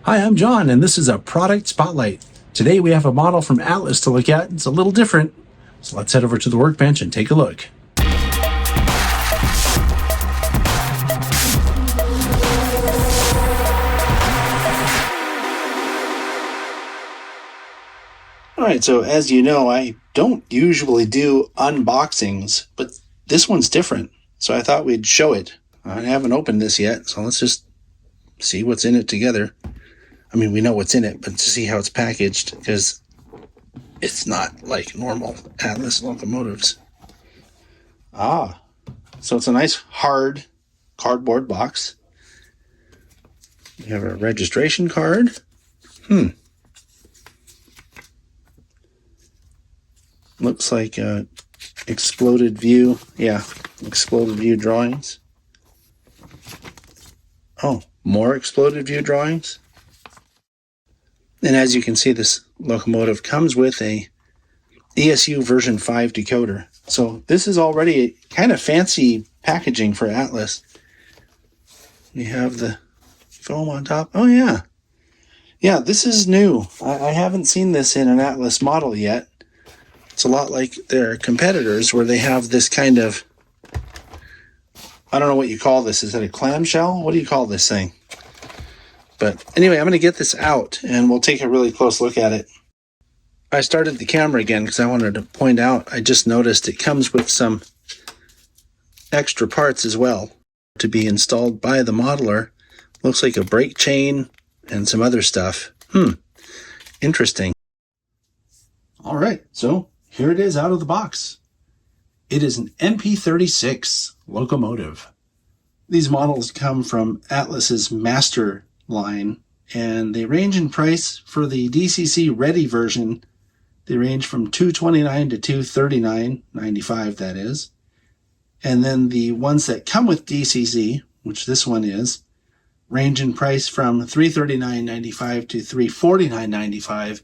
Hi, I'm John, and this is a product spotlight. Today we have a model from Atlas to look at. It's a little different, so let's head over to the workbench and take a look. Alright, so as you know, I don't usually do unboxings, but this one's different, so I thought we'd show it. I haven't opened this yet, so let's just see what's in it together. I mean, we know what's in it, but to see how it's packaged, because it's not like normal Atlas locomotives. So it's a nice hard cardboard box. We have a registration card. Looks like exploded view. Yeah, exploded view drawings. Oh, more exploded view drawings. And as you can see, this locomotive comes with a ESU version 5 decoder. So this is already a kind of fancy packaging for Atlas. We have the foam on top. Oh yeah. Yeah, this is new. I haven't seen this in an Atlas model yet. It's a lot like their competitors where they have this kind of, I don't know what you call this. Is it a clamshell? What do you call this thing? But anyway, I'm going to get this out and we'll take a really close look at it. I started the camera again because I wanted to point out, I just noticed it comes with some extra parts as well to be installed by the modeler. Looks like a brake chain and some other stuff. Interesting. All right, so here it is out of the box. It is an MP36 locomotive. These models come from Atlas's Master line, and they range in price. For the DCC Ready version, they range from $229 to $239.95, that is. And then the ones that come with DCC, which this one is, range in price from $339.95 to $349.95.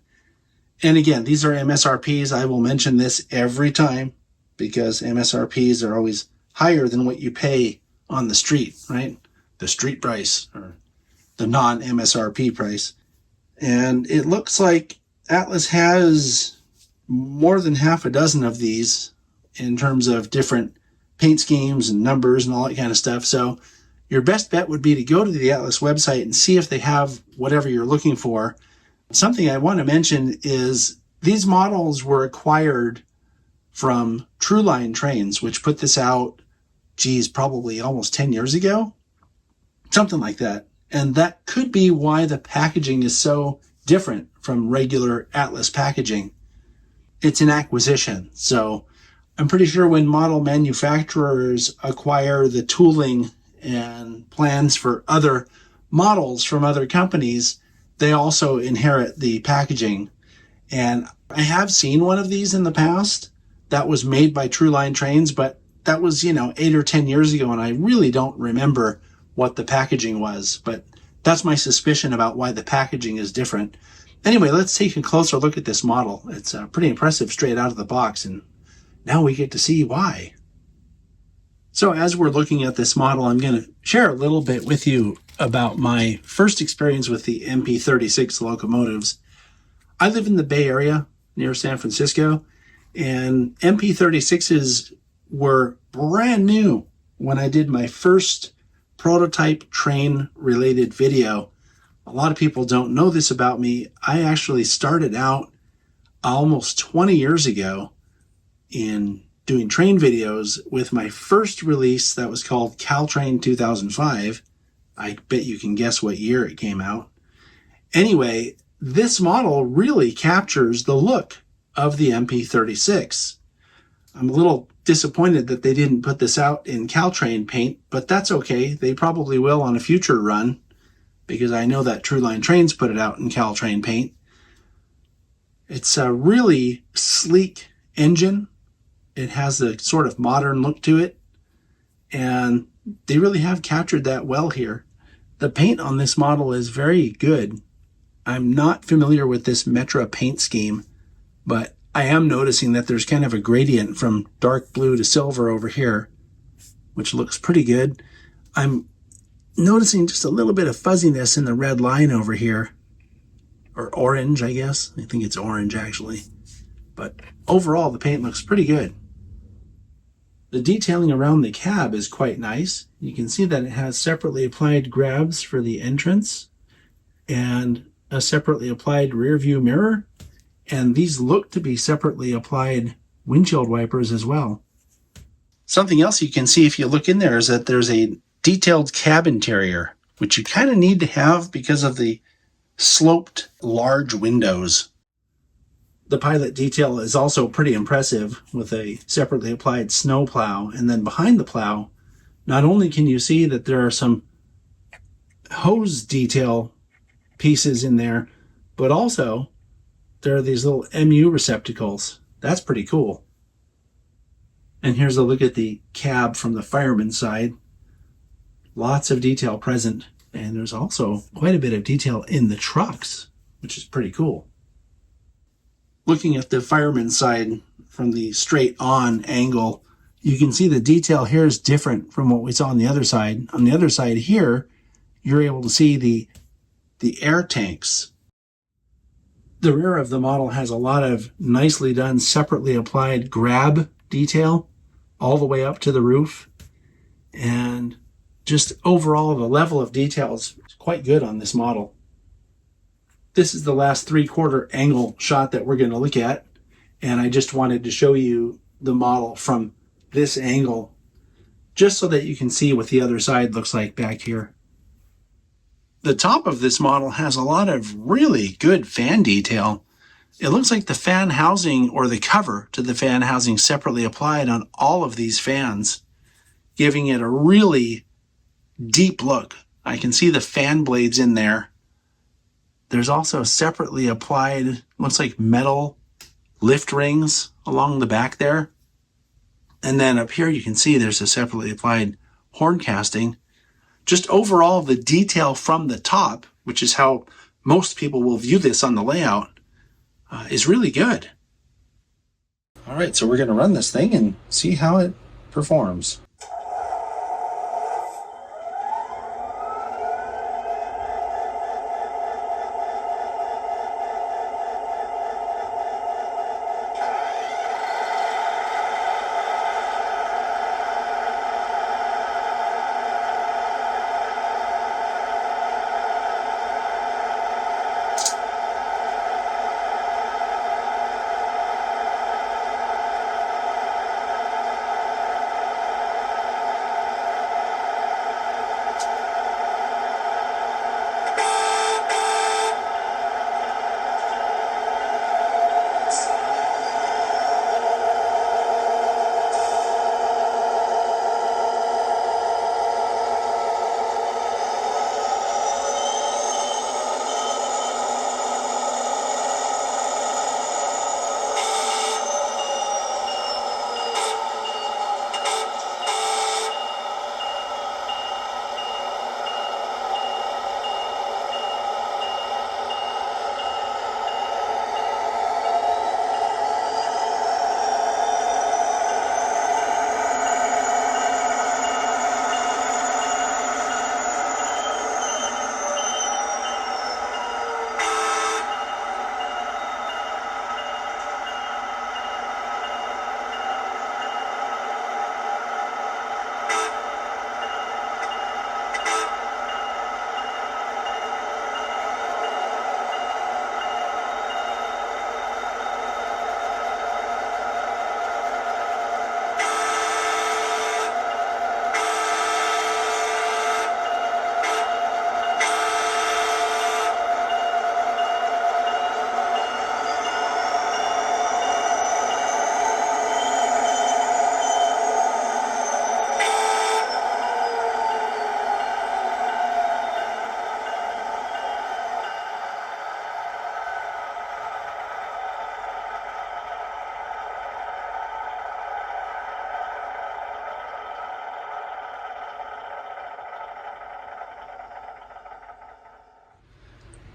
And again, these are MSRPs. I will mention this every time because MSRPs are always higher than what you pay on the street, right? The street price or the non-MSRP price. And it looks like Atlas has more than half a dozen of these in terms of different paint schemes and numbers and all that kind of stuff. So your best bet would be to go to the Atlas website and see if they have whatever you're looking for. Something I want to mention is these models were acquired from Truline Trains, which put this out, probably almost 10 years ago. Something like that. And that could be why the packaging is so different from regular Atlas packaging. It's an acquisition. So I'm pretty sure when model manufacturers acquire the tooling and plans for other models from other companies, they also inherit the packaging. And I have seen one of these in the past that was made by Truline Trains, but that was, 8 or 10 years ago, and I really don't remember what the packaging was, but that's my suspicion about why the packaging is different. Anyway, let's take a closer look at this model. It's pretty impressive straight out of the box, and now we get to see why. So as we're looking at this model, I'm going to share a little bit with you about my first experience with the MP36 locomotives. I live in the Bay Area near San Francisco, and MP36s were brand new when I did my first prototype train related video. A lot of people don't know this about me. I actually started out almost 20 years ago in doing train videos with my first release that was called Caltrain 2005. I bet you can guess what year it came out. Anyway, this model really captures the look of the MP36. I'm a little disappointed that they didn't put this out in Caltrain paint, but that's okay. They probably will on a future run because I know that Truline Trains put it out in Caltrain paint. It's a really sleek engine. It has a sort of modern look to it, and they really have captured that well here. The paint on this model is very good. I'm not familiar with this Metra paint scheme, but I am noticing that there's kind of a gradient from dark blue to silver over here, which looks pretty good. I'm noticing just a little bit of fuzziness in the red line over here, or orange, I guess. I think it's orange actually. But overall, the paint looks pretty good. The detailing around the cab is quite nice. You can see that it has separately applied grabs for the entrance and a separately applied rear view mirror. And these look to be separately applied windshield wipers as well. Something else you can see if you look in there is that there's a detailed cab interior, which you kind of need to have because of the sloped large windows. The Pilot detail is also pretty impressive with a separately applied snow plow. And then behind the plow, not only can you see that there are some hose detail pieces in there, but also there are these little MU receptacles. That's pretty cool. And here's a look at the cab from the fireman's side. Lots of detail present. And there's also quite a bit of detail in the trucks, which is pretty cool. Looking at the fireman's side from the straight on angle, you can see the detail here is different from what we saw on the other side. On the other side here, you're able to see the air tanks. The rear of the model has a lot of nicely done, separately applied grab detail all the way up to the roof. And just overall, the level of detail is quite good on this model. This is the last 3/4 angle shot that we're going to look at. And I just wanted to show you the model from this angle, just so that you can see what the other side looks like back here. The top of this model has a lot of really good fan detail. It looks like the fan housing or the cover to the fan housing separately applied on all of these fans, giving it a really deep look. I can see the fan blades in there. There's also separately applied, looks like metal lift rings along the back there. And then up here you can see there's a separately applied horn casting. Just overall, the detail from the top, which is how most people will view this on the layout, is really good. All right, so we're going to run this thing and see how it performs.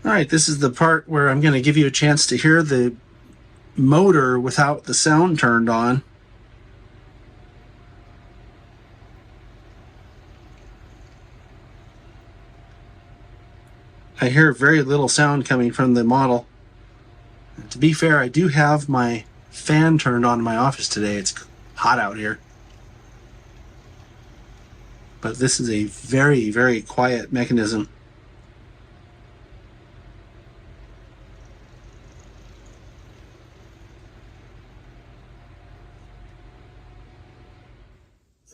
All right, this is the part where I'm going to give you a chance to hear the motor without the sound turned on. I hear very little sound coming from the model. To be fair, I do have my fan turned on in my office today. It's hot out here. But this is a very, very quiet mechanism.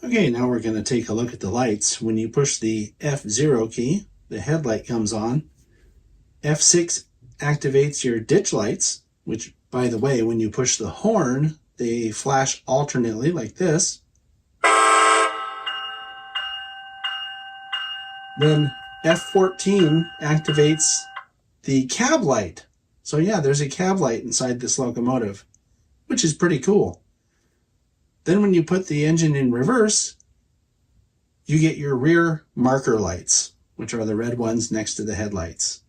Okay, now we're going to take a look at the lights. When you push the F0 key, the headlight comes on. F6 activates your ditch lights, which, by the way, when you push the horn, they flash alternately like this. Then F14 activates the cab light. So yeah, there's a cab light inside this locomotive, which is pretty cool. Then when you put the engine in reverse, you get your rear marker lights, which are the red ones next to the headlights.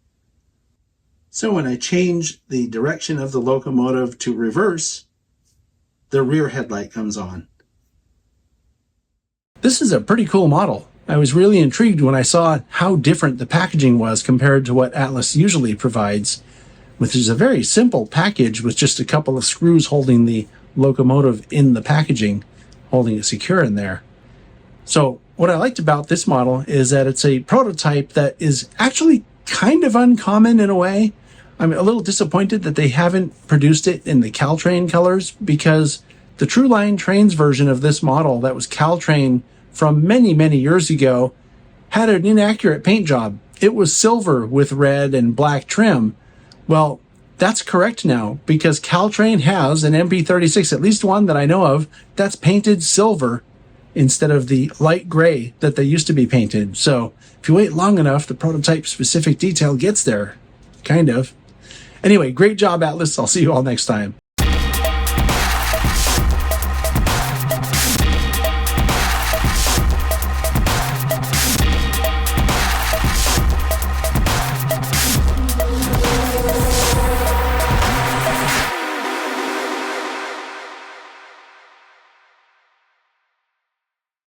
So when I change the direction of the locomotive to reverse, the rear headlight comes on. This is a pretty cool model. I was really intrigued when I saw how different the packaging was compared to what Atlas usually provides, which is a very simple package with just a couple of screws holding the locomotive in the packaging, holding it secure in there. So what I liked about this model is that it's a prototype that is actually kind of uncommon in a way. I'm a little disappointed that they haven't produced it in the Caltrain colors, because the True Line Trains version of this model that was Caltrain from many, many years ago had an inaccurate paint job. It was silver with red and black trim. Well, that's correct now, because Caltrain has an MP36, at least one that I know of, that's painted silver instead of the light gray that they used to be painted. So if you wait long enough, the prototype specific detail gets there, kind of. Anyway, great job, Atlas. I'll see you all next time.